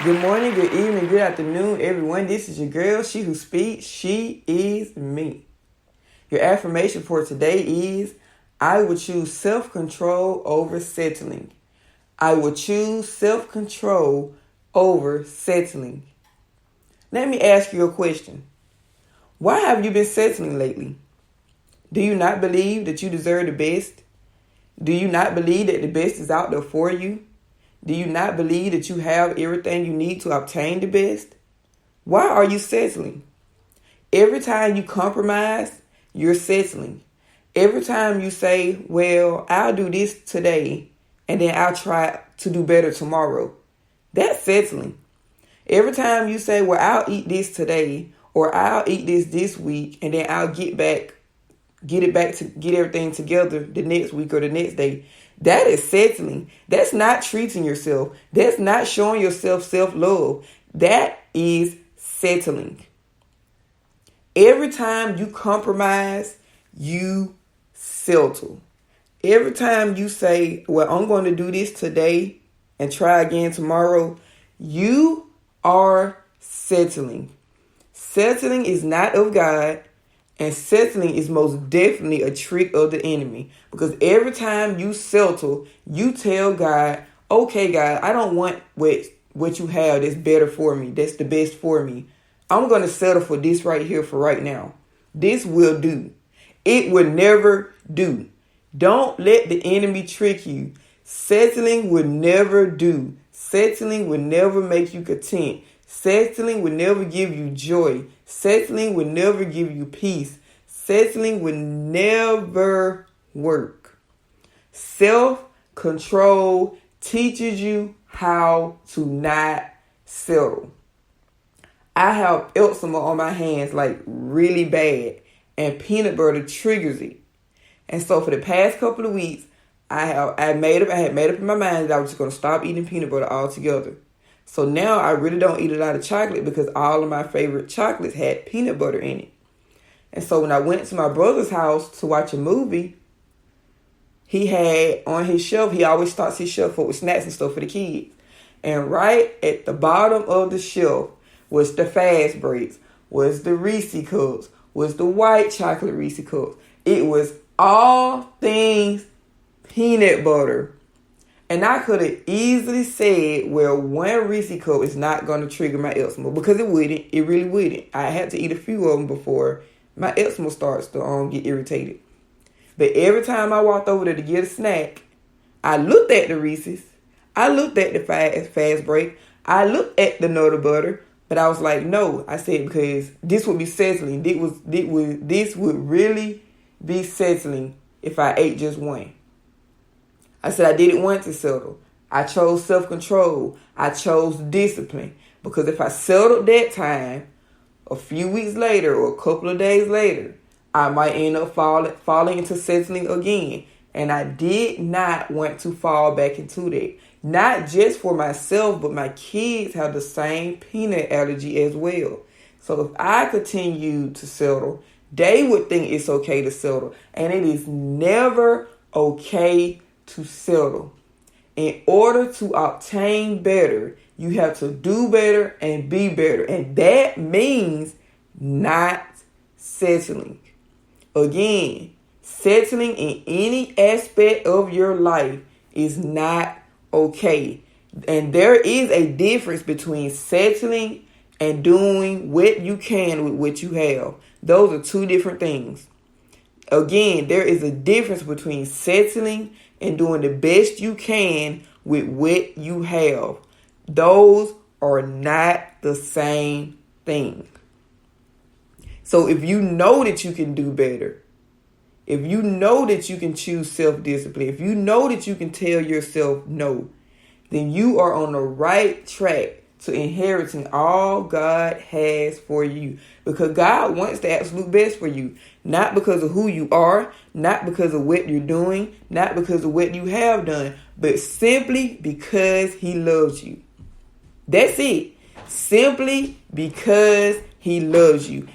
Good morning, good evening, good afternoon, everyone. This is your girl, she who speaks. She is me. Your affirmation for today is, I will choose self-control over settling. I will choose self-control over settling. Let me ask you a question. Why have you been settling lately? Do you not believe that you deserve the best? Do you not believe that the best is out there for you? Do you not believe that you have everything you need to obtain the best? Why are you settling? Every time you compromise, you're settling. Every time you say, well, I'll do this today and then I'll try to do better tomorrow, that's settling. Every time you say, well, I'll eat this today or I'll eat this week and then I'll get everything together the next week or the next day, that is settling. That's not treating yourself. That's not showing yourself self-love. That is settling. Every time you compromise, you settle. Every time you say, well, I'm going to do this today and try again tomorrow, you are settling. Settling is not of God. And settling is most definitely a trick of the enemy. Because every time you settle, you tell God, okay, God, I don't want what you have that's better for me. That's the best for me. I'm going to settle for this right here for right now. This will do. It will never do. Don't let the enemy trick you. Settling will never do. Settling will never make you content. Settling will never give you joy. Settling will never give you peace. Settling will never work. Self-control teaches you how to not settle. I have eczema on my hands like really bad, and peanut butter triggers it. And so for the past couple of weeks, I had made up in my mind that I was just going to stop eating peanut butter altogether. So now I really don't eat a lot of chocolate because all of my favorite chocolates had peanut butter in it. And so when I went to my brother's house to watch a movie, he had on his shelf, he always starts his shelf up with snacks and stuff for the kids. And right at the bottom of the shelf was the Fast Breaks, was the Reese Cups, was the white chocolate Reese Cups. It was all things peanut butter. And I could have easily said, well, one Reese Cup is not going to trigger my eczema, because it wouldn't. It really wouldn't. I had to eat a few of them before my eczema starts to get irritated. But every time I walked over there to get a snack, I looked at the Reese's. I looked at the fast break. I looked at the Nutter Butter. But I was like, no. I said, because this would be settling. This would really be settling if I ate just one. I said I didn't want to settle. I chose self-control. I chose discipline. Because if I settled that time, a few weeks later or a couple of days later, I might end up falling into settling again. And I did not want to fall back into that. Not just for myself, but my kids have the same peanut allergy as well. So if I continue to settle, they would think it's okay to settle. And it is never okay to settle. In order to obtain better, you have to do better and be better. And that means not settling. Again, settling in any aspect of your life is not okay. And there is a difference between settling and doing what you can with what you have. Those are two different things. Again, there is a difference between settling and doing the best you can with what you have. Those are not the same thing. So if you know that you can do better, if you know that you can choose self-discipline, if you know that you can tell yourself no, then you are on the right track to inheriting all God has for you. Because God wants the absolute best for you. Not because of who you are, not because of what you're doing, not because of what you have done, but simply because He loves you. That's it. Simply because He loves you.